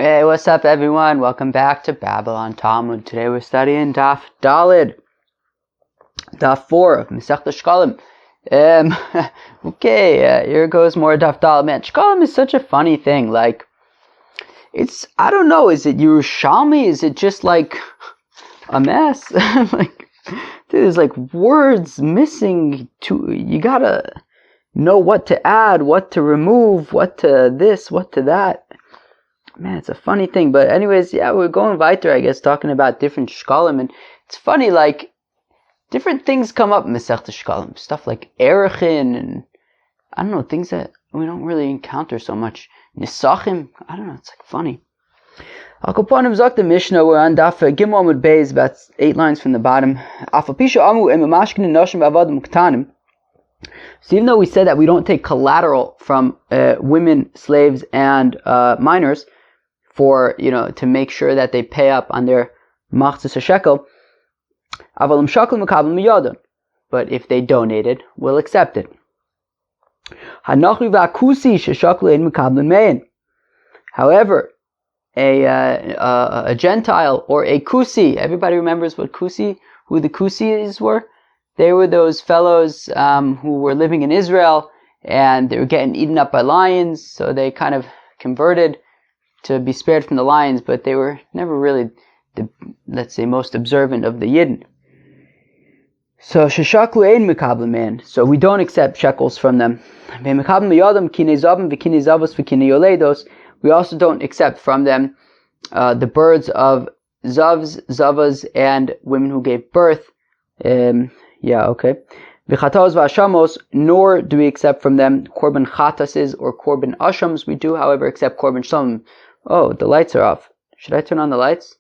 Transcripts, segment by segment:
Hey, what's up, everyone? Welcome back to Babylon Talmud. Today we're studying Daf Dalid, Daf 4 of Masechta Sheqalim. Here goes more Daf Dalid. Man, Sheqalim is such a funny thing. I don't know, is it Yerushalmi? Is it just like a mess? There's words missing. You gotta know what to add, what to remove, what to this, what to that. Man, it's a funny thing. But anyways, yeah, we're going weiter, I guess, talking about different Sheqalim. And it's funny, different things come up in Masechta Sheqalim. Stuff like Erechin and, I don't know, things that we don't really encounter so much. Nisachim, I don't know, it's funny. Al Koponim Zok the Mishnah, we're on Daf Gimel Amud Beis, about 8 lines from the bottom. So even though we said that we don't take collateral from women, slaves, and minors, for, to make sure that they pay up on their machzis shekel. But if they donated, we'll accept it. However, a Gentile or a kusi, everybody remembers who the kusis were? They were those fellows who were living in Israel, and they were getting eaten up by lions, so they kind of converted to be spared from the lions, but they were never really the, let's say, most observant of the Yidden. So sheshaklu ein mekabel man. So we don't accept shekels from them. We also don't accept from them the birds of zavs, zavas, and women who gave birth. V'chatos v'ashamos, nor do we accept from them korban chatases or korban ashams. We do, however, accept korban shalom. Oh, the lights are off. Should I turn on the lights?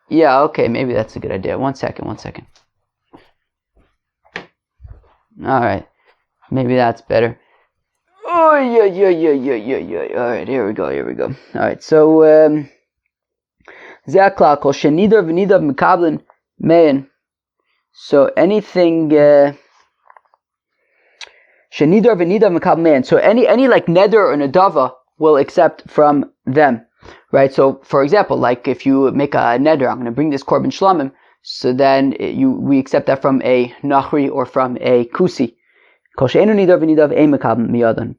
Yeah, okay, maybe that's a good idea. One second. Alright, maybe that's better. Oh, yeah. Alright, here we go. Alright, so, Ze'aklal, kol shenidar v'nidar mekablin me'en. So anything, shenidar v'nidar mekablin me'en. So any neder or nadava, will accept from them, right? So, for example, if you make a neder, I'm going to bring this korban shlamim, so then we accept that from a nachri or from a kusi.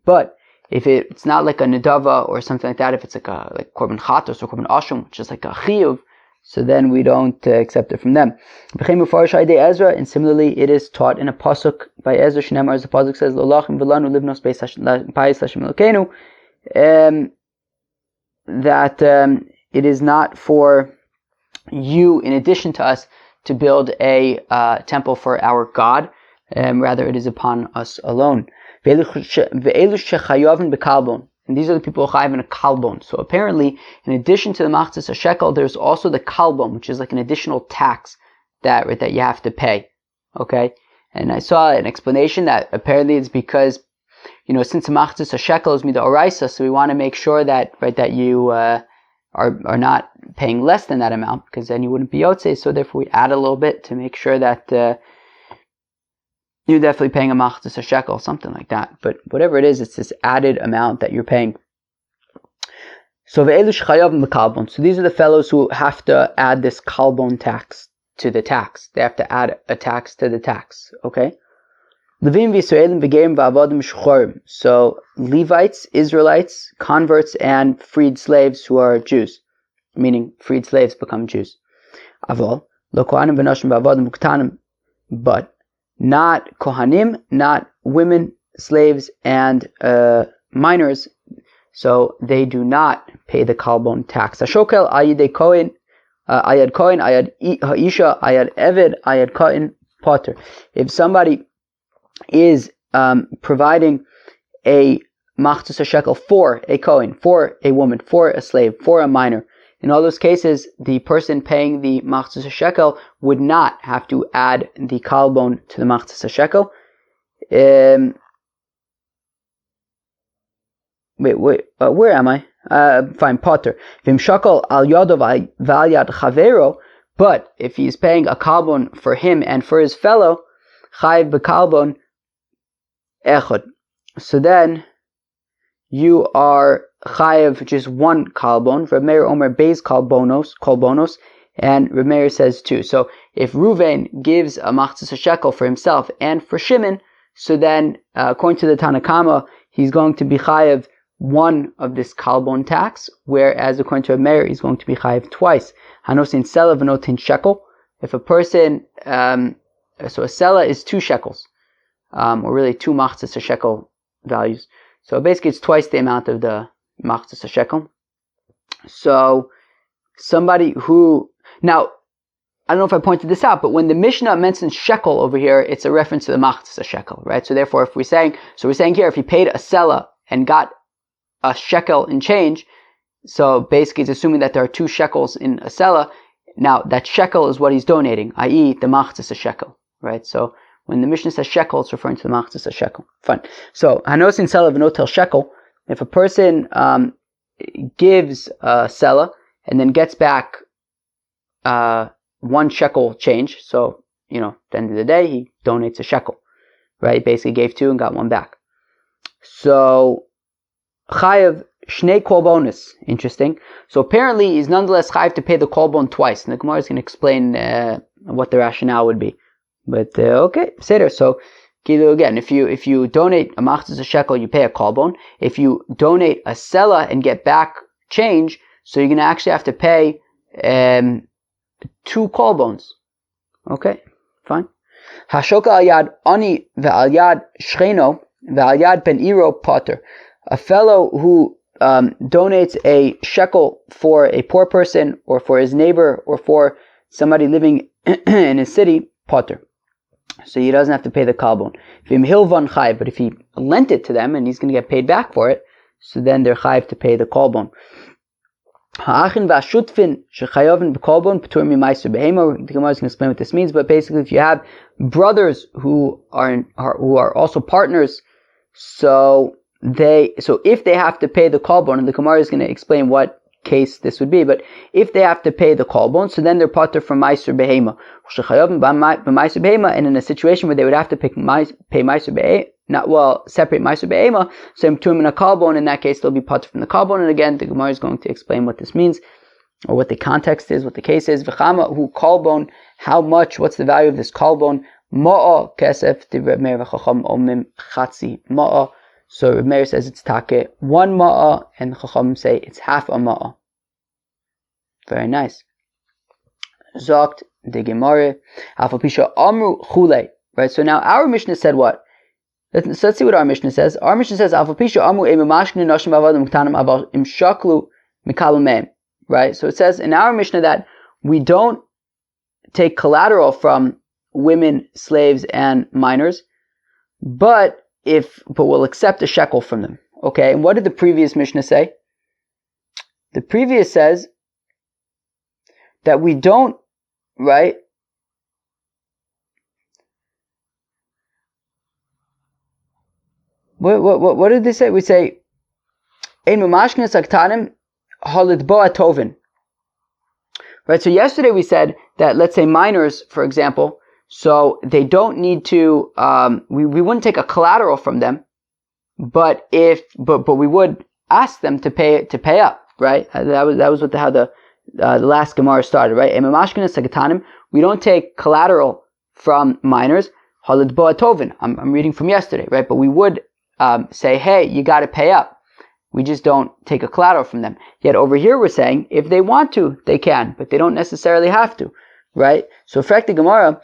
But if it's not like a nedava or something like that, if it's like korban chatos or korban asham, which is like a chiyuv, so then we don't accept it from them. And similarly, it is taught in a pasuk by Ezra, Shnemar, as the pasuk says, "Lolachim v'lanu livnos beis Hashem Elokeinu." That it is not for you, in addition to us, to build a temple for our God. Rather, it is upon us alone. And these are the people who chayiv in a kalbon. So apparently, in addition to the machzis shekel, there's also the kalbon, which is like an additional tax that you have to pay. Okay, and I saw an explanation that apparently it's because, since the machzis shekel is mida oraisa, so we want to make sure that you are not paying less than that amount, because then you wouldn't be yotze. So therefore, we add a little bit to make sure that you're definitely paying a machzis shekel, something like that. But whatever it is, it's this added amount that you're paying. So ve'elu shechayav mekalbon. So these are the fellows who have to add this kalbon tax to the tax. They have to add a tax to the tax. Okay. Levim v'Yisraelim v'gerim v'avadim shchorim. So Levites, Israelites, converts, and freed slaves who are Jews, meaning freed slaves become Jews. Avol lo kohanim v'noshim v'avadim uktanim, but not kohanim, not women, slaves, and minors. So they do not pay the kalbon tax. Hashokel ayid kohen, ayad kohen, ayad ha'isha, ayad eved, ayad kohen potter. If somebody is providing a machzis shekel for a kohen, for a woman, for a slave, for a minor, in all those cases, the person paying the machzis shekel would not have to add the kalbon to the machzis shekel. Where am I? Fine, potter. Vim shakal al yadov val yad chavero. But if he's paying a kalbon for him and for his fellow, chayiv bekalbon echad. So then you are chayev just one kalbon. Reb Meir Omer beis kolbonos, and Reb Meir says 2. So if Ruvain gives a machzis shekel for himself and for Shimon, so then according to the Tanakama, he's going to be chayev one of this kalbon tax, whereas according to Reb Meir, he's going to be chayev twice. Hanosin sela v'notin shekel. If a person, so a sela is 2 shekels, or really 2 machzis shekel values. So basically it's twice the amount of the machzis shekel. So somebody who, now, I don't know if I pointed this out, but when the Mishnah mentions shekel over here, it's a reference to the machzis shekel, right? So therefore, we're saying here, if he paid a sela and got a shekel in change, so basically it's assuming that there are 2 shekels in a sela. Now, that shekel is what he's donating, i.e. the machzis shekel, right? So when the Mishnah says shekel, it's referring to the machzis shekel. Fine. So, hanosin sela v'notel shekel, if a person gives a sela and then gets back 1 shekel change, so, at the end of the day, he donates a shekel, right? He basically gave 2 and got 1 back. So, chayev shnei kolbonis, interesting. So apparently he's nonetheless chayev to pay the kolbon twice, and the Gemara is going to explain what the rationale would be. But okay, seder. So again, if you donate a machzis shekel, you pay a kolbon. If you donate a sela and get back change, so you're going to actually have to pay 2 kolbons. Okay, fine. Hashoka al yad ani ve'al yad shcheno ve'al yad ben iro potter. A fellow who donates a shekel for a poor person, or for his neighbor, or for somebody living in his city, potter. So he doesn't have to pay the kalbon. But if he lent it to them and he's going to get paid back for it, so then they're chayiv to pay the kolbon. The Gemara is going to explain what this means, but basically, if you have brothers who are also partners, so if they have to pay the kolbon, and the Gemara is going to explain what case this would be, but if they have to pay the kolbon, so then they're pater from meiser behema. And in a situation where they would have to pay meiser behema, separate meiser behema, so in a kolbon, in that case they'll be pater from the kolbon. And again, the Gemara is going to explain what this means, or what the context is, what the case is. V'chama hu kolbon, how much? What's the value of this kolbon? Ma'a kesef divrei Meir v'chacham omim chatzi ma'a. So Reb Meir says it's take 1 ma'a, and Chacham say it's half a ma'a. Very nice. Zogt the Gemara, Afapisha Amru Chule. Right. So now our Mishnah said what? Let's see what our Mishnah says. Our Mishnah says Afapisha Amru Emamashkinu Nashim Avadim Ktanim Aval Imshaklu Mikabel Meim. Right. So it says in our Mishnah that we don't take collateral from women, slaves, and minors, but we'll accept a shekel from them. Okay, and what did the previous Mishnah say? The previous says that we don't, right? What did they say? We say, Ein mamashkines aktanim halidboa tovin. Right, so yesterday we said that, let's say minors, for example, so they don't need to, we wouldn't take a collateral from them, but we would ask them to pay up, right? That was how the last Gemara started, right? We don't take collateral from minors. I'm reading from yesterday, right? But we would say, hey, you got to pay up. We just don't take a collateral from them. Yet over here we're saying, if they want to, they can, but they don't necessarily have to, right? So, effect the Gemara,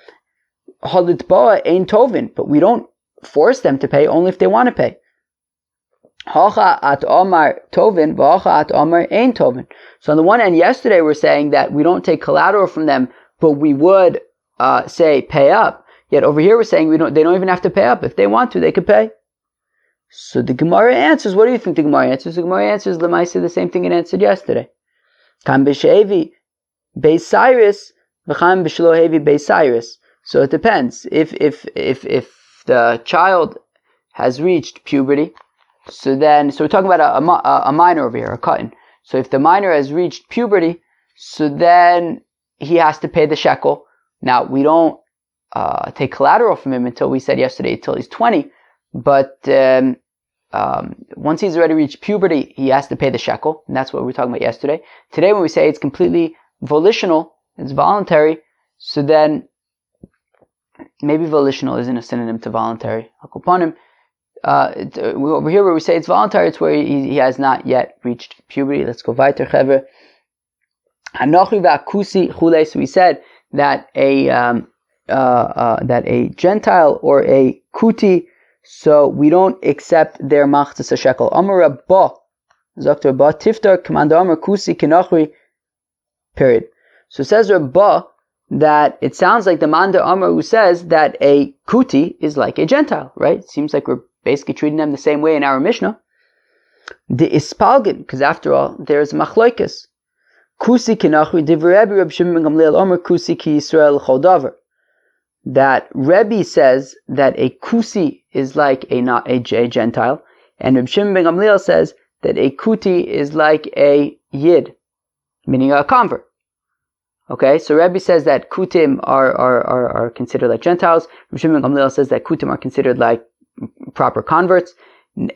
but we don't force them to pay, only if they want to pay. So on the one hand, yesterday we're saying that we don't take collateral from them, but we would say pay up. Yet over here we're saying they don't even have to pay up. If they want to, they could pay. So the Gemara answers. What do you think the Gemara answers? The Gemara answers Lemaisa the same thing it answered yesterday. So it depends. If the child has reached puberty, so we're talking about a minor over here, a cotton. So if the minor has reached puberty, so then he has to pay the shekel. Now we don't take collateral from him until we said yesterday until he's 20, but once he's already reached puberty, he has to pay the shekel, and that's what we were talking about yesterday. Today, when we say it's completely volitional, it's voluntary, so then maybe volitional isn't a synonym to voluntary. Over here where we say it's voluntary, it's where he has not yet reached puberty. Let's go weiter, Chevre. Hanochi v'akusi chule. So we said that a Gentile or a kuti, so we don't accept their machzas shekel. Amar Rabba, Zakta Rabba, Tiftar Commander Amar Kusi Kinachri. Period. So says Rabba that it sounds like the Manda Amar who says that a kuti is like a Gentile, right? It seems like we're basically treating them the same way in our Mishnah. The Ispalgin, because after all, there's Machloikis. Kusi Kinachri, Divrebi Reb Shimon ben Gamliel Amar Kusi Ki Yisrael Chodavar. That Rebbe says that a kusi is like a Gentile, and Reb Shimon ben Gamliel says that a kuti is like a Yid, meaning a convert. Okay, so Rebbe says that kutim are considered like Gentiles. Reb Shimon ben Gamliel says that kutim are considered like proper converts,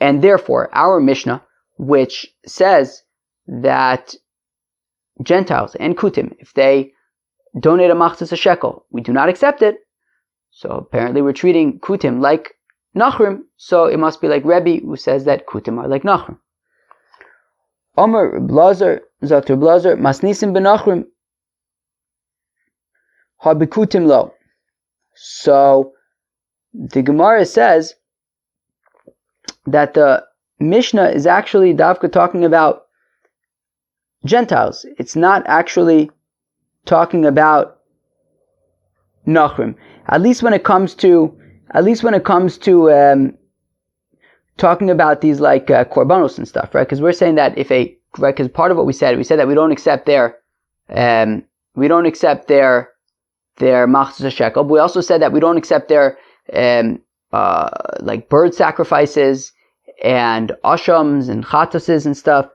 and therefore our Mishnah, which says that Gentiles and kutim, if they donate a machzas a shekel, we do not accept it. So apparently we're treating kutim like nachrim, so it must be like Rebbe who says that kutim are like nachrim. Omer Blazer, Zakter Blazer, Masnisim ben nachrim, habikutim lo. So the Gemara says that the Mishnah is actually Davka talking about Gentiles. It's not actually talking about nachrim. At least when it comes to talking about these like korbanos and stuff, right? Because we're saying that because part of what we said that we don't accept their machzas shekel, but we also said that we don't accept their like bird sacrifices and ashams and chatases and stuff.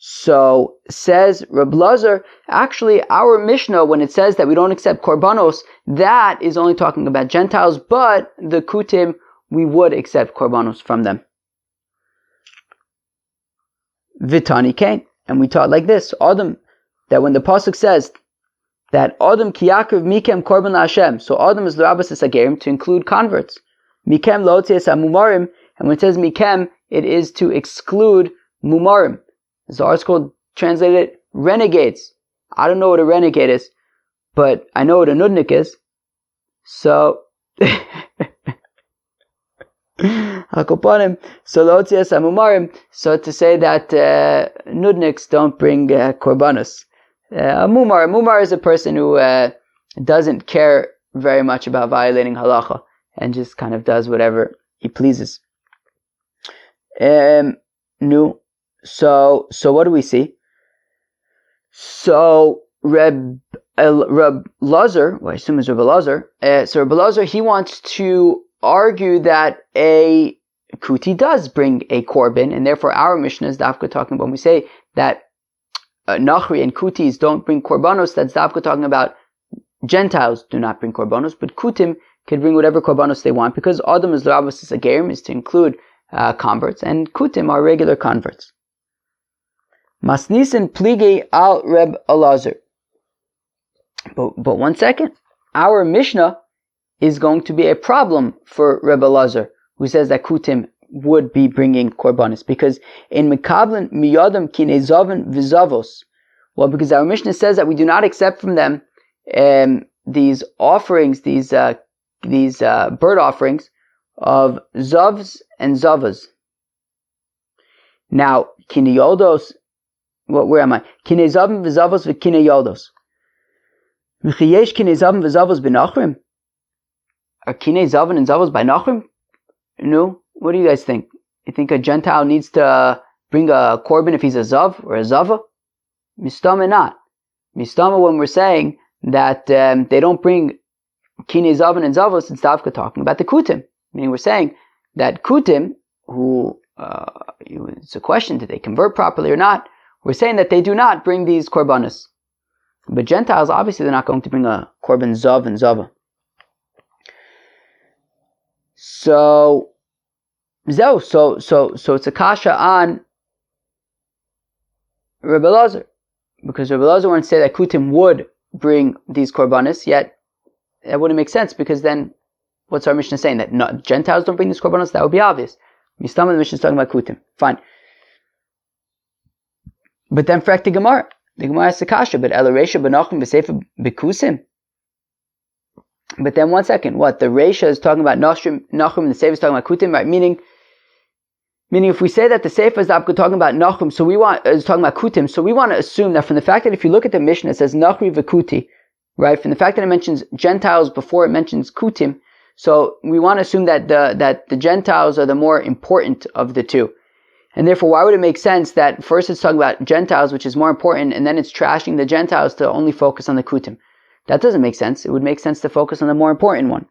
So says Reb Lazar, actually our Mishnah, when it says that we don't accept korbanos, that is only talking about Gentiles, but the kutim, we would accept korbanos from them. Vitani Kain, and we taught like this, Adam, that when the pasuk says that Adam kiyakrav mikem korban laHashem, so Adam is l'rabas esagerim, to include converts. Mikem lo tzias hamumarim, and when it says mikem, it is to exclude mumarim. The article translated renegades. I don't know what a renegade is, but I know what a nudnik is. So, so to say that nudniks don't bring korbanos. A mumar is a person who doesn't care very much about violating halacha and just kind of does whatever he pleases. So what do we see? So Reb Lazar, well, I assume it's Reb Lazar. So Reb Lazar, he wants to argue that a kuti does bring a korban, and therefore our Mishnah is Dafka talking about when we say that Nachri and kutis don't bring korbanos. That's Dafka talking about Gentiles do not bring korbanos, but kutim can bring whatever korbanos they want, because Adam is l'rabas esagerim, is to include converts, and kutim are regular converts. Masnisin plige al Reb Elazar. But 1 second. Our Mishnah is going to be a problem for Reb Elazar, who says that kutim would be bringing korbanos, because in Mekablan miyadam kinezavin vizavos. Well, because our Mishnah says that we do not accept from them these offerings, these bird offerings of zavs and zavas. Now, kineyoldos. Where am I? Kinezavim v'zavos v'kineyoldos. V'chiyesh kinezavim v'zavos b'nachrim. Are kinezavim and zavos by nachrim? No. What do you guys think? You think a Gentile needs to bring a korban if he's a zav or a zava? Mistama not. Mistama when we're saying that they don't bring kinezavim and zavos, it's Davka talking about the kutim. Meaning we're saying that kutim, who it's a question, did they convert properly or not? We're saying that they do not bring these korbanos. But Gentiles, obviously, they're not going to bring a korban zav and zava. So So it's a kasha on Rebbe Elazar, because Rebbe Elazar wanted to say that Kutim would bring these korbanos, yet that wouldn't make sense, because then what's our Mishnah saying? That Gentiles don't bring these korbanos? That would be obvious. Mistama, the Mishnah is talking about Kutim. Fine. But then frak the Gemara has the kasha, but Ela Reisha B'Nachum B'Sefer B'Kusim. But then 1 second, what? The Reisha is talking about Nachum and the Sefer is talking about Kutim, right? Meaning if we say that the Sefer is talking about Nachum, is talking about Kutim, so we want to assume that from the fact that if you look at the Mishnah, it says Nachri V'Kuti, right? From the fact that it mentions Gentiles before it mentions Kutim, so we want to assume that the Gentiles are the more important of the two. And therefore, why would it make sense that first it's talking about Gentiles, which is more important, and then it's trashing the Gentiles to only focus on the Kutim? That doesn't make sense. It would make sense to focus on the more important one.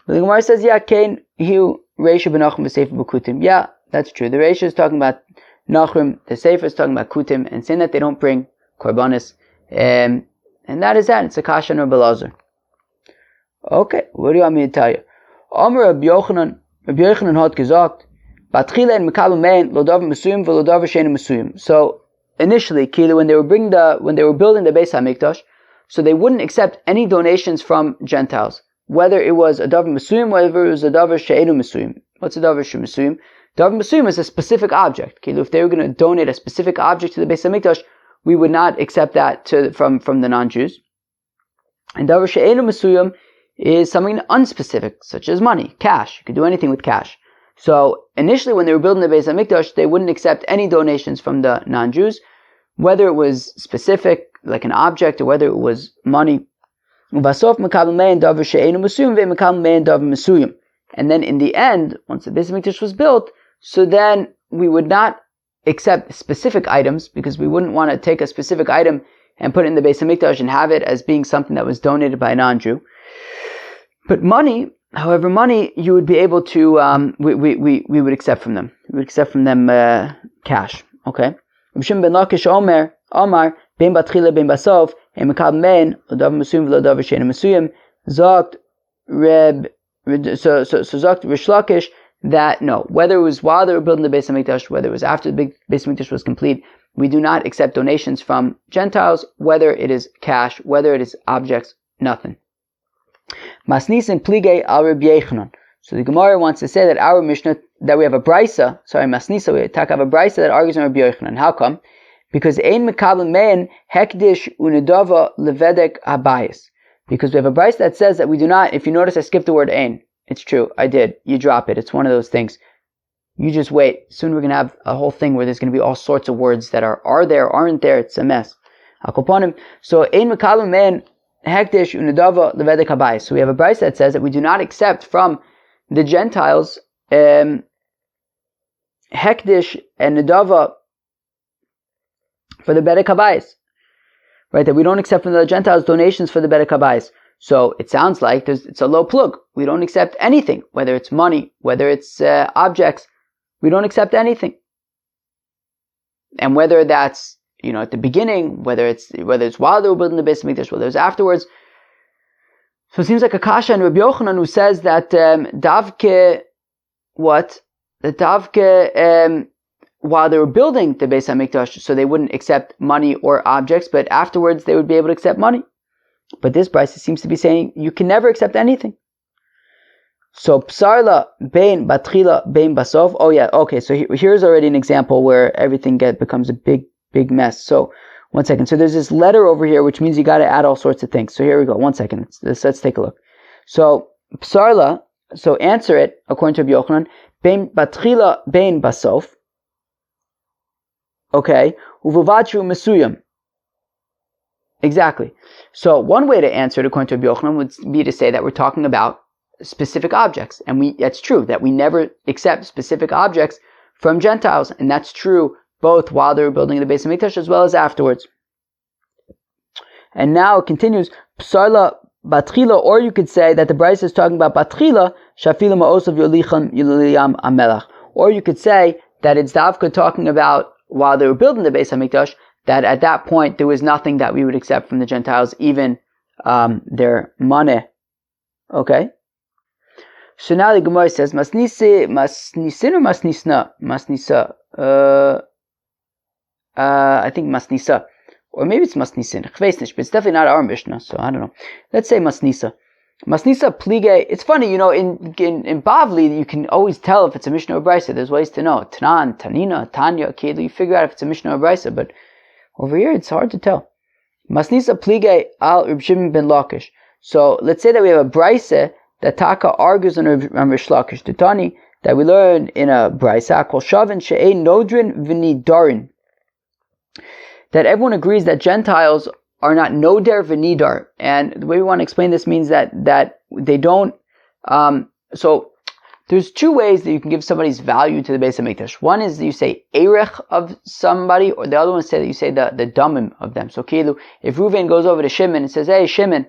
But the Gemara says, yeah, Kain, Hiu, Reisha B'Nachum V'Sefer B'Kutim. Yeah, that's true. The Reisha is talking about Nachum, the Sefer is talking about Kutim, and saying that they don't bring Korbanos. And that is that. It's a kasha on Rebbe Elazar. Okay, what do you want me to tell you? Amar Rabbi Yochanan hat gesagt, Batchila in Mekabel Mein, Lodav Mesuyim, V'Lodav Shein Mesuyim. So, initially, when they were building the Beis HaMikdash, so they wouldn't accept any donations from Gentiles, whether it was a davar mesuyim, whether it was a davar she'enu mesuyim. What's a davar she'mesuyim? Davar mesuyim is a specific object. If they were going to donate a specific object to the Beis HaMikdash, we would not accept that from the non-Jews. And davar she'enu mesuyim is something unspecific, such as money, cash. You could do anything with cash. So initially, when they were building the Beis HaMikdash, they wouldn't accept any donations from the non-Jews, whether it was specific, like an object, or whether it was money. And then in the end, once the Beis HaMikdash was built, so then we would not accept specific items, because we wouldn't want to take a specific item and put it in the Beis HaMikdash and have it as being something that was donated by a non-Jew. But money, you would be able to, we would accept from them. We would accept from them cash. Okay? Omar, Ben Batchila, Ben Basov, and Mekab Men, Lodav Mesuyim, Lodav Shein Mesuyim, Zogt Reb, so Zogt Rish Lakish, that no, whether it was while they were building the Beis HaMikdash, whether it was after the Beis HaMikdash was complete, we do not accept donations from Gentiles, whether it is cash, whether it is objects, nothing. Masnis and Plige al Reb Yechanan. So the Gemara wants to say that our Mishnah, that we have a brisa, Masnisa, we have a brisa that argues on Reb Yechanan. How come? Because ein mekabel mein hekdish unedava levedek habayis. Because we have a brisa that says that we do not. If you notice, I skipped the word ein. It's true, I did. You drop it. It's one of those things. You just wait. Soon we're going to have a whole thing where there's going to be all sorts of words that are there, aren't there. It's a mess. So ein mekabel mein hekdish unedava levedek habayis. So we have a brisa that says that we do not accept from the Gentiles hekdish and nedava for the Bedek Habayis, right? That we don't accept from the Gentiles donations for the Bedek Habayis. So it sounds like it's a low plug. We don't accept anything, whether it's money, whether it's objects. We don't accept anything. And whether that's at the beginning, whether it's while they were building the Beis HaMikdash, whether it's afterwards. So it seems like a kasha and Rabbi Yochanan who says that davke while they were building the Beis HaMikdash, so they wouldn't accept money or objects, but afterwards they would be able to accept money. But this brisa seems to be saying you can never accept anything. So psarla bein batchila bein basov. Oh yeah, okay. So here's already an example where everything becomes a big mess. So 1 second. So there's this letter over here, which means you got to add all sorts of things. So here we go. 1 second. Let's take a look. So psarla. So answer it according to Rabbi Yochanan. Bein batchila bein basov. Okay, uvuvachu mesuyam. Exactly. So one way to answer it according to Rabbi Yochanan would be to say that we're talking about specific objects, and that's true that we never accept specific objects from Gentiles, and that's true both while they were building the Beis HaMikdash as well as afterwards. And now it continues psarla batchila, or you could say that the Brisa is talking about batchila shafila ma'osav yolichan yiliyam amelach, or you could say that it's davka talking about while they were building the Beis HaMikdash, that at that point there was nothing that we would accept from the Gentiles, even their money. Okay? So now the Gemara says, masnisin or masnisa? I think masnisa. Or maybe it's masnisin. But it's definitely not our Mishnah, so I don't know. Let's say masnisa. Masnisa plige. It's funny, in Bavli, you can always tell if it's a Mishnah or Brisa. There's ways to know. Tanan, Tanina, Tanya, Kedu. You figure out if it's a Mishnah or Brisa, but over here it's hard to tell. Masnisa plige al Reb Shimon ben Lakish. So let's say that we have a Brisa that Taka argues on Rish Lakish. Tani that we learn in a Brisa called Shavin She'ein Nodrin V'Nidarin. That everyone agrees that Gentiles are not noder v'nidar, and the way we want to explain this means that they don't. So there's two ways that you can give somebody's value to the Beis Hamikdash. One is that you say erech of somebody, or the other one is that you say the damim of them. So Kilu, if Reuven goes over to Shimon and says, "Hey Shimon,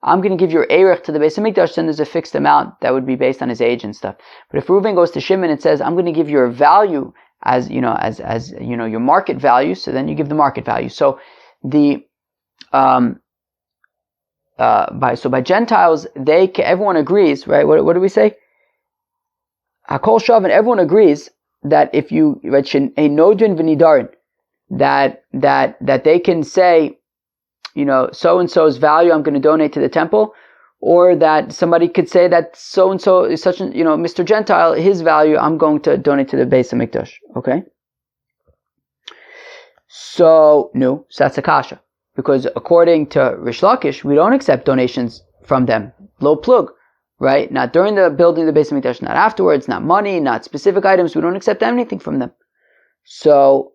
I'm going to give your erech to the Beis Hamikdash," then there's a fixed amount that would be based on his age and stuff. But if Reuven goes to Shimon and says, "I'm going to give your value as your market value," so then you give the market value. So the by Gentiles, everyone agrees, right? What do we say? Hakol Shav, and everyone agrees that if you a nodrin v'nidarin, that they can say, so and so's value I'm going to donate to the temple, or that somebody could say that so and so is such an Mr. Gentile, his value I'm going to donate to the Beis Hamikdash. Okay. So that's a kasha. Because according to Rish Lakish, we don't accept donations from them. Lo plug, right? Not during the building of the Beis Hamikdash, not afterwards, not money, not specific items. We don't accept anything from them. So,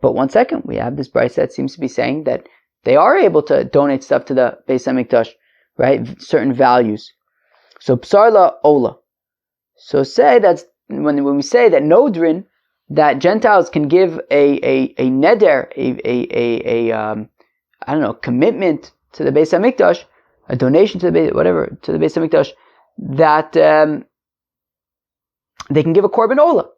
but one second, we have this Brisa that seems to be saying that they are able to donate stuff to the Beis Hamikdash, right? Certain values. So psarla ola. So say that's when we say that nodrin, that Gentiles can give a neder, commitment to the Beis Hamikdash, a donation to the Beis Hamikdash, that they can give a korban ola.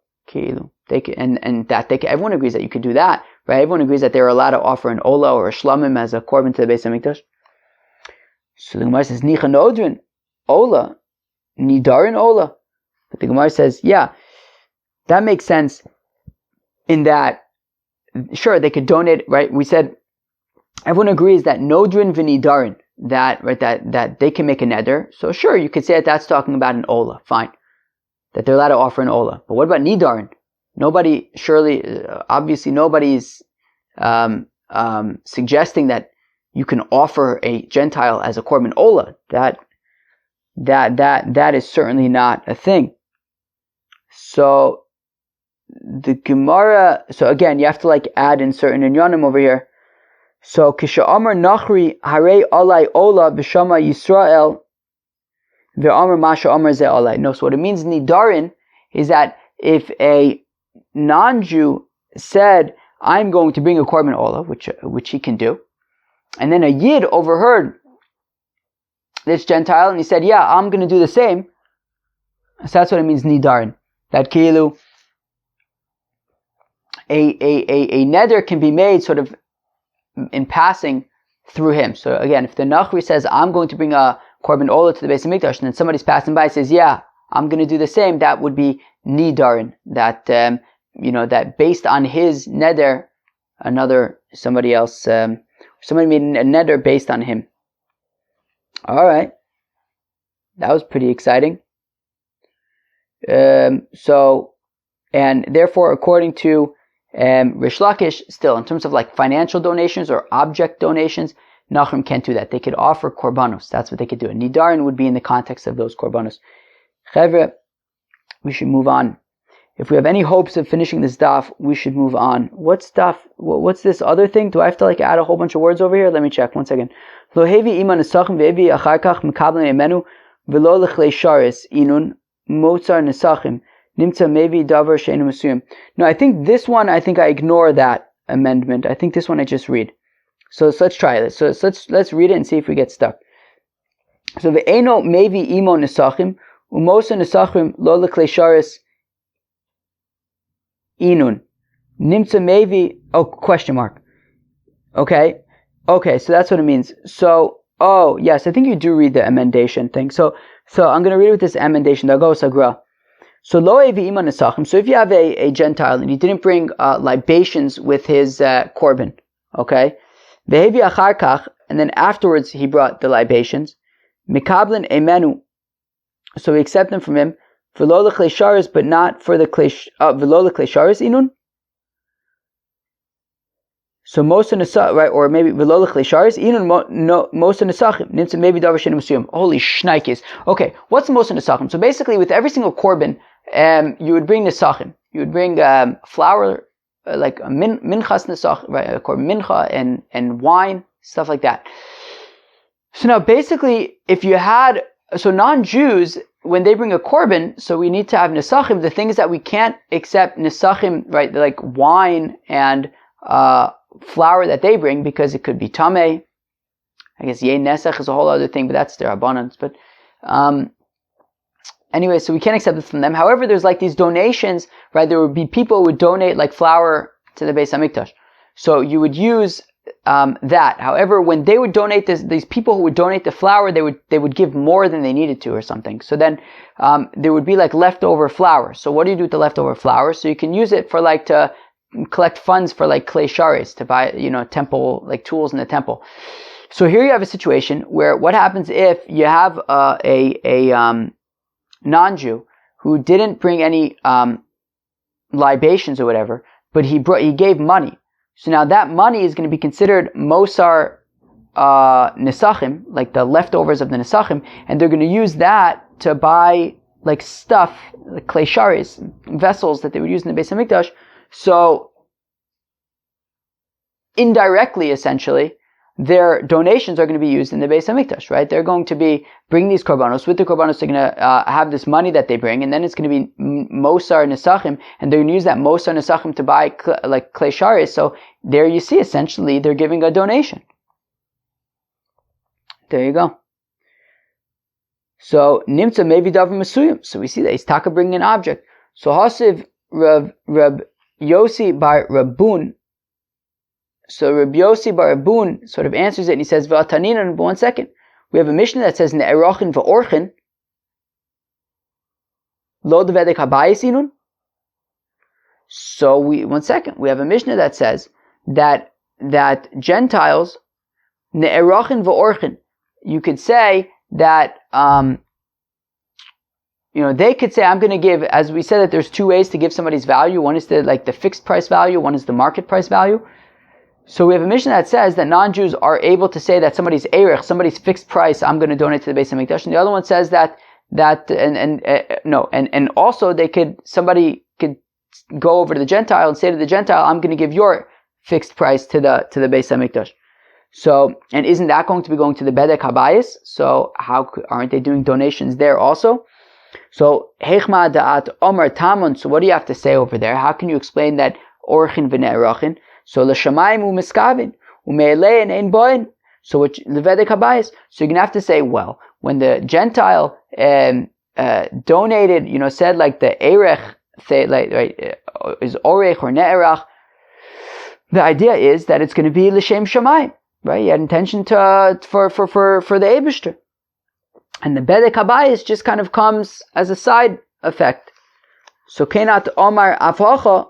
They can, and that they can, everyone agrees that you could do that, right? Everyone agrees that they're allowed to offer an ola or a shlamim as a korban to the Beis Hamikdash. So the Gemara says nicha nodrin ola, nidarin ola. But the Gemara says, yeah, that makes sense. In that, sure, they could donate, right? We said, everyone agrees that nodrin v'nidarin, that they can make a neder. So sure, you could say that's talking about an ola, fine. That they're allowed to offer an ola. But what about nidarin? Obviously nobody's suggesting that you can offer a Gentile as a korban ola. That is certainly not a thing. So, the Gemara, so again, you have to add in certain inyanim over here. So, Kisha Amar Nachri Harei Alai Ola B'Shama Yisrael Ve'Amar Masha Amar Ze Alai. No, so what it means nidarin is that if a non-Jew said, "I'm going to bring a korban ola," which he can do, and then a Yid overheard this Gentile and he said, "Yeah, I'm going to do the same," so that's what it means nidarin. That kilu, a neder can be made sort of in passing through him. So again, if the Nachri says, "I'm going to bring a korban ola to the Beis Hamikdash," and then somebody's passing by and says, "Yeah, I'm going to do the same," that would be nidarin. That that based on his neder, somebody made a neder based on him. All right, that was pretty exciting. And therefore, according to Rish Lakish, still in terms of financial donations or object donations, Nachrim can't do that. They could offer korbanos. That's what they could do. And nidarin would be in the context of those korbanos. Chevre, we should move on. If we have any hopes of finishing this daf, we should move on. What's this other thing? Do I have to add a whole bunch of words over here? Let me check. One second. Lo hevi iman nesachim ve'evi achar kach mekablen emenu v'lo lechlei sharis inun motzar nesachim. Nimtza maybe davar sheinu mesuyim. No, I think this one, I ignore that amendment. I think this one I just read. So let's try this. So let's read it and see if we get stuck. So ve'eno maybe imo nesachim umosa nesachim lo leklei sharis inun. Nimtza maybe, question mark. Okay, so that's what it means. So, yes, I think you do read the amendation thing. So So I'm going to read with this emendation. So lo evi ima nesachim. So if you have a Gentile and he didn't bring libations with his korban, okay, vehevi achar kach, and then afterwards he brought the libations, mikablen emenu. So we accept them from him. V'lo l'klei sharis, but not for the v'lo l'klei sharis inun. So most of the right, or maybe v'lo l'klei sharis inun most of the nesachim. Nimtza maybe davar shenim musiyum. Holy shnikes. Okay, what's most of the nesachim? So basically, with every single korban, you would bring nesachim. You would bring flour, like a minchas nesach, right? A korban mincha and wine, stuff like that. So now, basically, if you had non-Jews, when they bring a korban, so we need to have nesachim. The thing is that we can't accept nesachim, right, like wine and flour that they bring, because it could be tameh. I guess yeh nesach is a whole other thing, but that's their abundance. But anyway, so we can't accept it from them. However, there's like these donations, right? There would be people who would donate like flour to the Beis Hamikdash. So you would use that. However, when they would donate these people who would donate the flour, they would give more than they needed to or something. So then there would be like leftover flour. So what do you do with the leftover flour? So you can use it for like to collect funds for like klei sharis, to buy temple like tools in the temple. So here you have a situation where what happens if you have a non-Jew who didn't bring any libations or whatever, but he gave money. So now that money is going to be considered mosar nesachim, like the leftovers of the nesachim, and they're going to use that to buy like stuff, like klei sharis, vessels that they would use in the Beis Hamikdash. So indirectly, essentially, their donations are going to be used in the Beis Hamikdash, right? They're going to be bring these korbanos. With the korbanos, they're going to have this money that they bring, and then it's going to be mosar nesachim, and they're going to use that mosar nesachim to buy like klei sharis. So there you see, essentially, they're giving a donation. There you go. So nimtza maybe davar mesuyim. So we see that he's taka bringing an object. So hasiv Rab Yossi bar Rabun. So Rabbi Yossi bar Rabun sort of answers it, and he says, "V'ataninan." But 1 second, we have a Mishnah that says ne'erochin v'orchin lo devedek habayis inun. So 1 second, we have a Mishnah that says that Gentiles ne'erochin v'orchin. You could say that they could say, I'm going to give, as we said, that there's two ways to give somebody's value. One is the fixed price value. One is the market price value. So we have a Mishnah that says that non-Jews are able to say that somebody's erech, somebody's fixed price, I'm going to donate to the Beis Hamikdash. And the other one says and also somebody could go over to the Gentile and say to the Gentile, I'm going to give your fixed price to the Beis Hamikdash. So, and isn't that going to be going to the Bedek Habayis? So aren't they doing donations there also? So, Heichma da'at Omer Tamon. So what do you have to say over there? How can you explain that orchin v'ne'erochin? So l'shamayim u'miskavin u'me'elein ein boin. So which levedek habayis. So you're gonna have to say, well, when the Gentile donated, said like the erech, is orech or ne'erach. The idea is that it's going to be l'shem shamayim, right? You had intention for the Eibishter. And the bedek habayis just kind of comes as a side effect. So kenat omar afhocha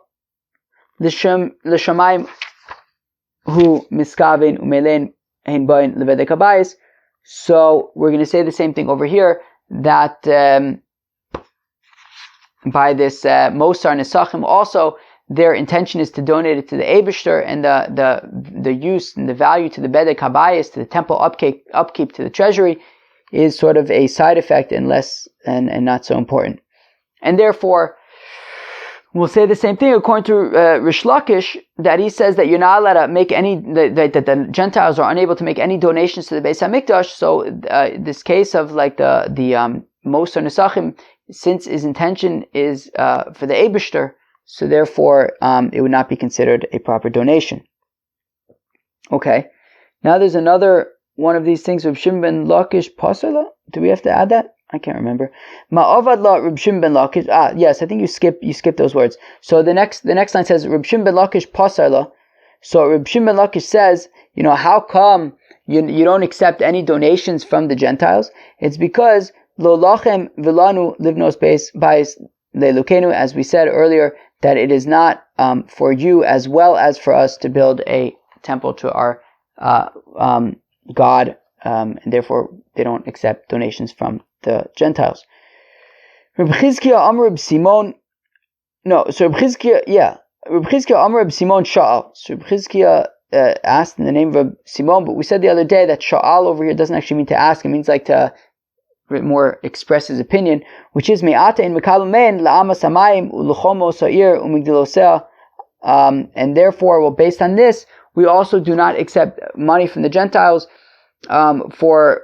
l'shamayim hu miskavin umelein hein boin levedek habayis. So we're going to say the same thing over here, that by this mosar nesachim also, their intention is to donate it to the Eibishter, and the use and the value to the bedek habayis, to the temple upkeep to the treasury, is sort of a side effect and less and not so important. And therefore, we'll say the same thing according to Rish Lakish, that he says that you're not allowed to make any, that the Gentiles are unable to make any donations to the Beis Hamikdash. So this case of like the Mosar Nesachim, since his intention is for the Eibishter, so therefore it would not be considered a proper donation. Okay, now there's another one of these things, Reb Shimon ben Lakish Pasala. Do we have to add that? I can't remember. Ma'avad la Reb Shimon ben Lakish. Yes, I think you skip those words. So the next line says Reb Shimon ben Lakish Pasala. So Reb Shimon ben Lakish says, how come you don't accept any donations from the Gentiles? It's because Lo lachem vilanu livnos bais leilukenu, as we said earlier, that it is not for you as well as for us to build a temple to our God, and therefore they don't accept donations from the Gentiles. Reb Chizkiah Amar Reb Simon. No, so Reb Chizkiah, yeah. Reb Chizkiah Amar Reb Simon Sha'al. So Reb Chizkiah asked in the name of Reb Simon, but we said the other day that Sha'al over here doesn't actually mean to ask. It means like to more express his opinion, which is Me'ata in Mekabel Mein La'amas Hamayim U'Luchomo Sa'ir U'Migdaloseh. And therefore, well, based on this, we also do not accept money from the Gentiles for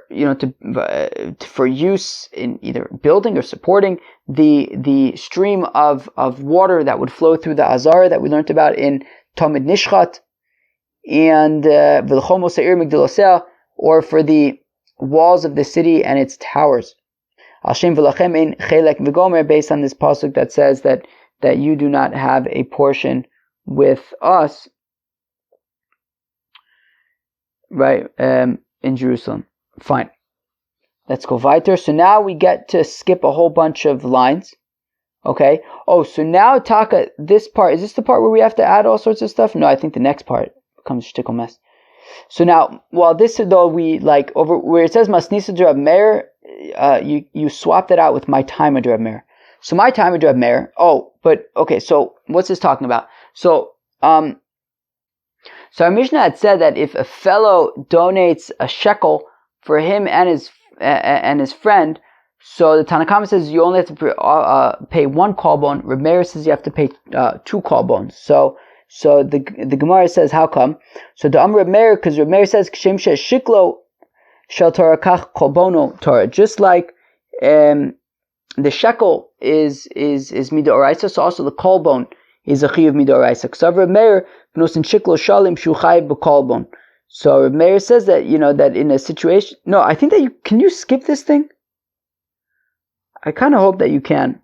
use in either building or supporting the stream of water that would flow through the Azara that we learned about in Talmud Nishchat, and V'Luchomo Sa'ir Migdaloseh, or for the walls of the city and its towers. Hashem v'lachem ein chelek v'gomer, based on this pasuk that says that you do not have a portion with us, right, in Jerusalem. Fine. Let's go weiter. So now we get to skip a whole bunch of lines. Okay. Oh, so now Taka, this part, is this the part where we have to add all sorts of stuff? No, I think the next part becomes shtickle mess. So now, while this, though, we like over where it says Masnisa Drab Meir, you swap that out with my time of Drab Meir. So my time of Drab Meir. Oh, but okay. So what's this talking about? So our Mishnah had said that if a fellow donates a shekel for him and his friend, so the Tanna Kama says you only have to pay one kolbon. Reb Meir says you have to pay 2 kolbons. So the Gemara says, how come? So the Amr Reb Meir, because Reb Meir says, Kshem shiklo shel Torah kach kolbono Torah. Just like the shekel is midoraisa, so also the kolbon is a chiyuv midoraisa. Ksav Reb Meir b'nosin shiklo shalim shu chayiv b'kolbon. So Reb Meir says that that in a situation. No, I think that can you skip this thing? I kind of hope that you can.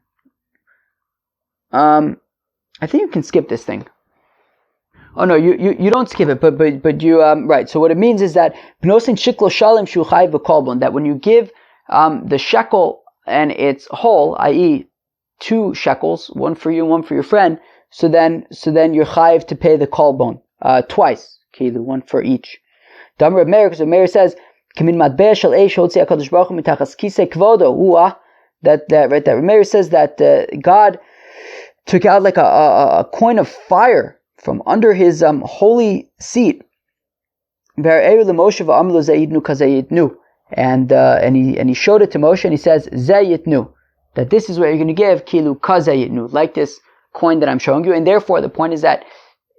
I think you can skip this thing. Oh no, you don't skip it, but you right. So what it means is that b'nosin shiklo shalim shu chayiv b'kolbon, that when you give the shekel and its whole, i.e. 2 shekels, one for you, one for your friend, so then you're chayiv to pay the kolbon twice, kilu, one for each. Dam Reb Meir, because Reb Meir says kamin matbeh shel eish hotzi hakadosh baruch hu mitachas kisei kvodo, that Reb Meir says that God took out like a coin of fire from under his holy seat, and he showed it to Moshe, and he says zayitnu, that this is what you're going to give, kilu kazayitnu, like this coin that I'm showing you. And therefore the point is that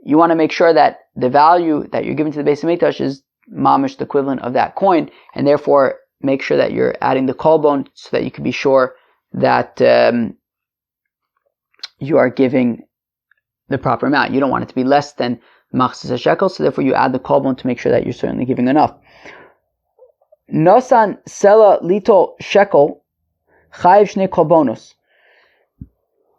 you want to make sure that the value that you're giving to the Beis Hamikdash is mamish, the equivalent of that coin, and therefore make sure that you're adding the kolbon so that you can be sure that you are giving the proper amount. You don't want it to be less than machzis shekel, so therefore you add the kolbon to make sure that you're certainly giving enough. Nosan sela lito shekel chayiv shnei kolbonos.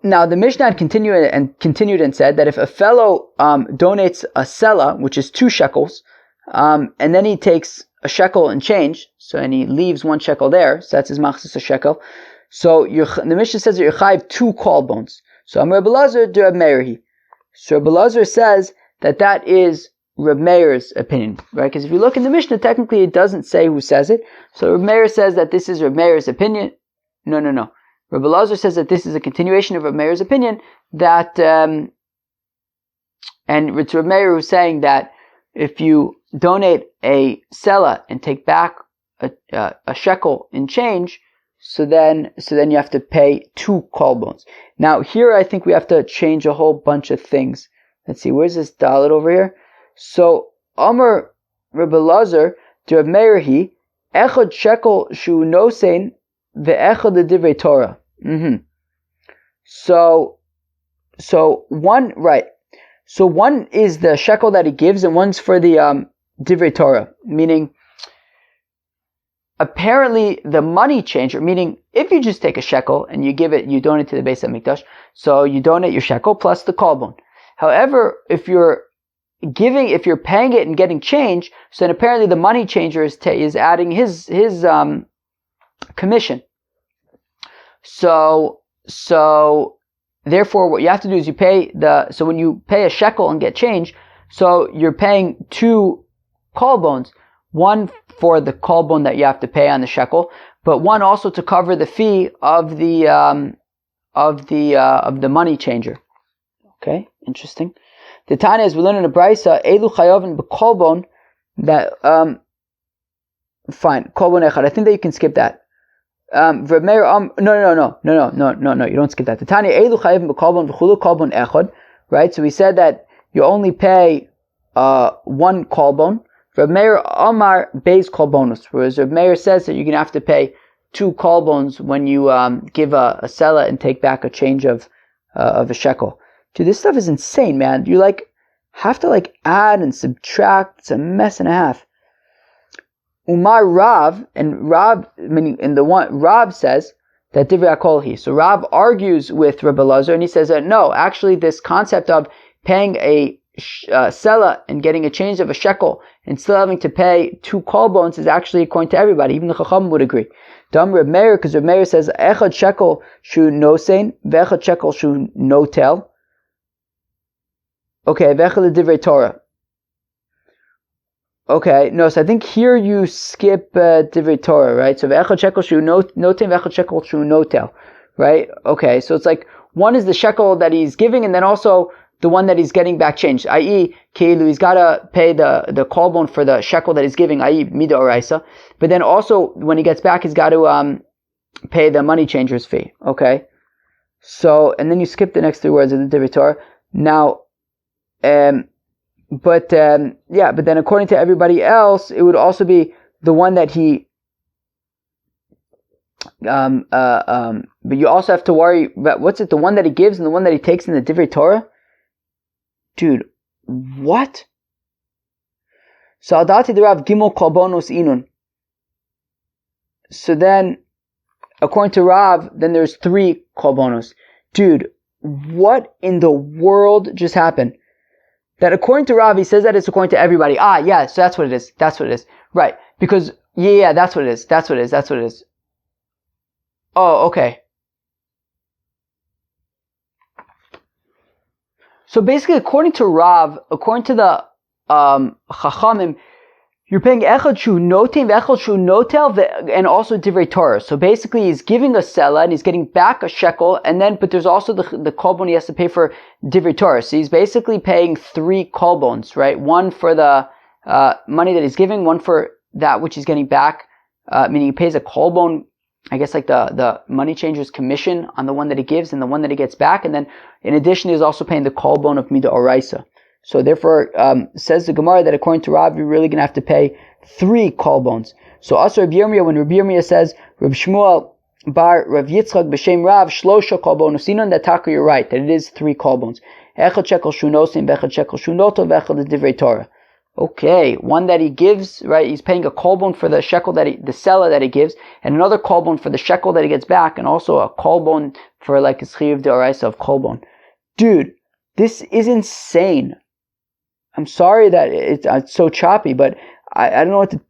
Now the Mishnah had continued and said that if a fellow donates a sela, which is 2 shekels, and then he takes a shekel and change, and he leaves 1 shekel there, so that's his machzis shekel. So the Mishnah says that you're chayiv 2 kolbons. So Amar Reb Elazar de Reb Meir. So Reb Elazar says that is Reb Meir's opinion, right? Because if you look in the Mishnah, technically it doesn't say who says it. So Reb Meir says that this is Reb Meir's opinion. No. Reb Elazar says that this is a continuation of Reb Meir's opinion, that, and it's Reb Meir who's saying that if you donate a sela and take back a shekel in change, so then you have to pay 2 kolbons. Now here I think we have to change a whole bunch of things. Let's see, where's this dalet over here? So Amar Reb Elazar de Reb Meir hi echad shekel shu nosein ve'echad divrei Torah. So one, right. So one is the shekel that he gives, and one's for the divrei Torah, meaning apparently the money changer, meaning if you just take a shekel and you donate to the Beis Hamikdash, so you donate your shekel plus the kolbon. However, if you're paying it and getting change, so then apparently the money changer is adding his commission. So therefore, what you have to do is you pay so when you pay a shekel and get change, so you're paying 2 kolbons, one for the kolbon that you have to pay on the shekel, but one also to cover the fee of the money changer. Okay, interesting. The Tanya is we learn in the Brisa, Elu chayovin b'kolbon, that fine, kolbon echad. I think that you can skip that. No, you don't skip that. The Tanya Elu chayovin b'kolbon v'chulu kolbon echad, right? So we said that you only pay 1 kolbon. Rav Meir Amar Beis kolbonus, whereas Rav Meir says that you're going to have to pay 2 kolbons when you give a sela and take back a change of a shekel. Dude, this stuff is insane, man. You have to add and subtract. It's a mess and a half. Umar Rav, and Rav, Rav says that Divrei Akolhi. So Rav argues with Rabbi Elazar, and he says that no, actually this concept of paying a sela and getting a change of a shekel and still having to pay 2 kolbons is actually according to everybody. Even the Chacham would agree. Dam Reb Meir, because Reb Meir says echad shekel shu nosein ve'echad shekel shu notel. Okay, ve'echad divrei Torah. Okay, no, so I think here you skip divrei Torah, right? So ve'echad shekel shu notein ve'echad shekel shu notel, right? Okay, so it's one is the shekel that he's giving, and then also the one that he's getting back changed, i.e., Keilu, he's got to pay the kolbon for the shekel that he's giving, i.e., Mida Oraisa. But then also, when he gets back, he's got to pay the money changer's fee. Okay? So, and then you skip the next 3 words of the Divrei Torah. Now, but then according to everybody else, it would also be the one that he, but you also have to worry about, the one that he gives and the one that he takes in the Divrei Torah? Dude, what? So Adati the Rav Gimel Kolbonos Inun. So then, according to Rav, then there's 3 Kolbonos. Dude, what in the world just happened? That according to Rav, he says that it's according to everybody. Yeah, so that's what it is. That's what it is. Right. Because, yeah, that's what it is. That's what it is. That's what it is. Oh, okay. So basically, according to Rav, according to the Chachamim, you're paying echad shu notein ve'echad shu notel and also divrei Torah. So basically, he's giving a sela and he's getting back a shekel, but there's also the kolbon he has to pay for divrei Torah. So he's basically paying 3 kolbons, right? One for the money that he's giving, one for that which he's getting back, meaning he pays a kolbon, I guess the money changer's commission on the one that he gives and the one that he gets back, and then in addition he's also paying the kolbon of Mida Oraisa. So therefore, says the Gemara that according to Rav, you're really going to have to pay 3 kolbons. So also Rabbi Yirmiyah, when Rabbi Yirmiyah says Rabbi Shmuel bar Rav Yitzchak b'shem Rav shlosha kolbonos inon, that taka you're right, that it is 3 kolbons. Echad shekel shu nosim, v'echad shekel shu noto, v'echad divrei Torah. Okay, one that he gives, right? He's paying a kolbon for the shekel the sela that he gives, and another kolbon for the shekel that he gets back, and also a kolbon for a chiyuv d'oraisa of kolbon. Dude, this is insane. I'm sorry that it's so choppy, but I don't know what to.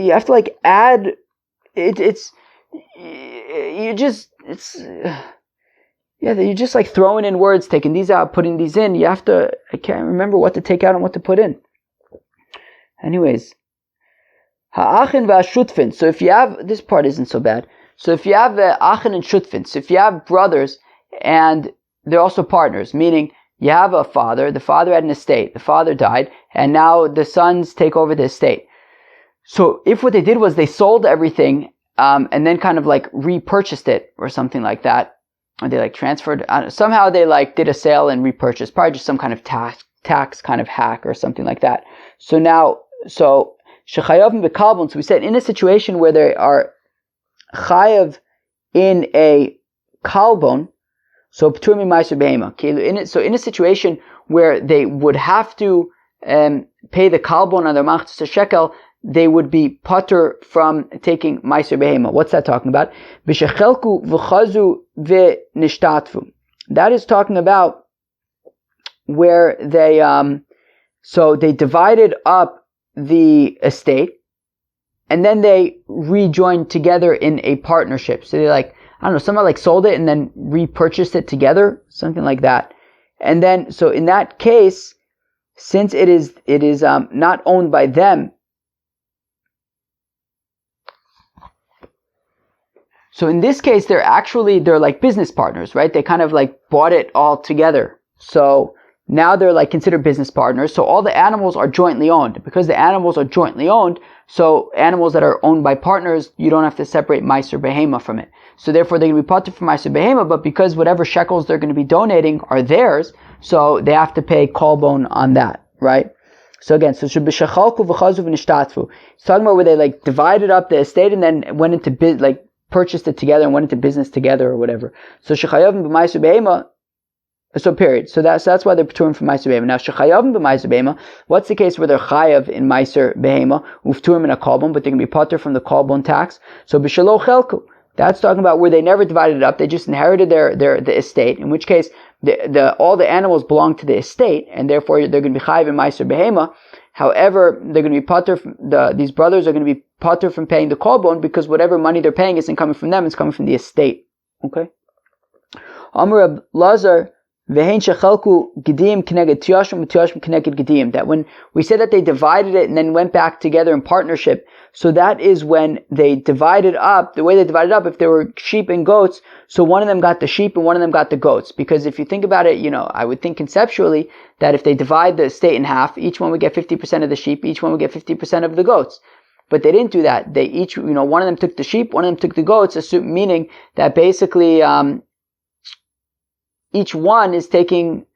You have to add. You're just throwing in words, taking these out, putting these in. You have to. I can't remember what to take out and what to put in. Anyways, ha'achin v'ashutfin. So if you have, this part isn't so bad. So if you have achin and shutfin, so if you have brothers and they're also partners, meaning you have a father, the father had an estate, the father died, and now the sons take over the estate. So if what they did was they sold everything, and then kind of repurchased it or something like that, or they transferred, somehow they did a sale and repurchased, probably just some kind of tax kind of hack or something like that. So now, Sheqalim b'kalbon, so we said in a situation where they are chayav in a kalbon, so p'tur mimaiser behema. So in a situation where they would have to pay the kalbon on their machzis shekel, they would be putter from taking maiser behema. What's that talking about? B'shechelku v'chazu v'nishtatfu. That is talking about where they so they divided up the estate, and then they rejoined together in a partnership. So they I don't know, someone like sold it and then repurchased it together, something like that. And then, so in that case, since it is not owned by them, so in this case, they're like business partners, right? They kind of like bought it all together. So now they're like considered business partners. So all the animals are jointly owned. Because the animals are jointly owned, so animals that are owned by partners, you don't have to separate Meiser Behema from it. So therefore they're going to be patur from Meiser Behema, but because whatever shekels they're going to be donating are theirs, so they have to pay kolbon on that, right? So again, so Shebishachalku v'chazu v'nishtatfu. It's talking about where they like divided up the estate and then went into purchased it together and went into business together or whatever. So Shechayavim b'Meiser Behema. So period. So that's why they're paturim from Meiser Behema. Now Shechayavim b'Meiser Behema. What's the case where they're chayav in Meiser Behema? Ufturim in a kolbon, but they're going to be patur from the kolbon tax. So b'shelo chelku. That's talking about where they never divided it up. They just inherited the estate. In which case, all the animals belong to the estate, and therefore they're going to be chayav in Meiser Behema. However, they're going to be patur. These brothers are going to be patur from paying the kolbon because whatever money they're paying isn't coming from them; it's coming from the estate. Okay. Amar Lazar v'hein shechalku gedim keneged tiyashim v'tiyashim keneged gedim. That when we said that they divided it and then went back together in partnership, so that is when they divided up. The way they divided up, if there were sheep and goats, so one of them got the sheep and one of them got the goats. Because if you think about it, I would think conceptually that if they divide the estate in half, each one would get 50% of the sheep, each one would get 50% of the goats. But they didn't do that. They each, one of them took the sheep, one of them took the goats, meaning that basically each one is taking,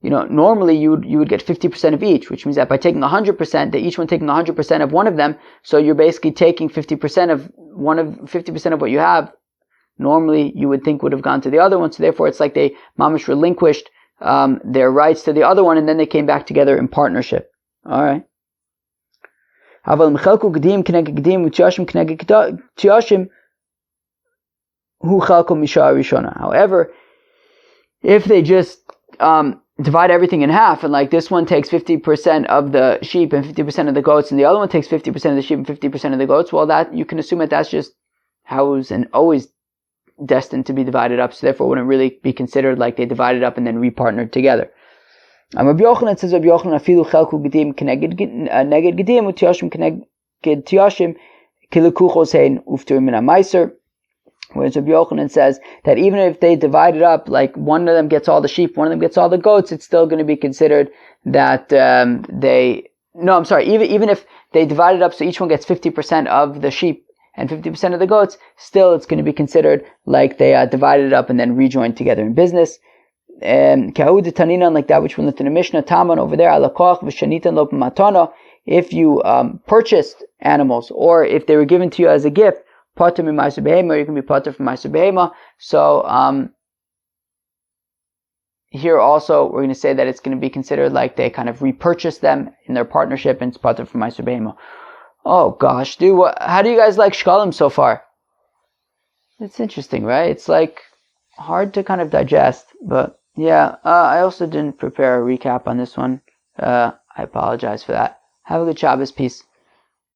normally you would get 50% of each, which means that by taking 100%, each one taking 100% of one of them, so you're basically taking 50% of 50% of what you have. Normally you would think would have gone to the other one, so therefore it's like they mamish relinquished their rights to the other one, and then they came back together in partnership. All right. However, if they just divide everything in half, and like this one takes 50% of the sheep and 50% of the goats, and the other one takes 50% of the sheep and 50% of the goats, well, that you can assume that's just how it was and always destined to be divided up. So therefore, it wouldn't really be considered like they divided up and then repartnered together. Rabbi Yochanan says, Rabbi Yochanan afilu chelku gedim keneged neged gedim utiyashim keneged tiyashim kilikuchos hein ufturim min hamaiser. Whereas Rabbi Yochanan says that even if they divide it up, like one of them gets all the sheep, one of them gets all the goats, it's still going to be considered that even if they divide it up so each one gets 50% of the sheep and 50% of the goats, still it's going to be considered like they divided it up and then rejoined together in business. Kahud tanina, like that which we learned in the Mishnah, Taman over there, alakoch v'shanitan lo b'matana. If you purchased animals or if they were given to you as a gift, patur min Meiser Behema, you can be patur from Meiser Behema. So here also we're going to say that it's going to be considered like they kind of repurchased them in their partnership, and it's patur from Meiser Behema. Oh gosh, dude, how do you guys like Sheqalim so far? It's interesting, right? It's like hard to kind of digest, but yeah, I also didn't prepare a recap on this one. I apologize for that. Have a good Shabbos. Peace.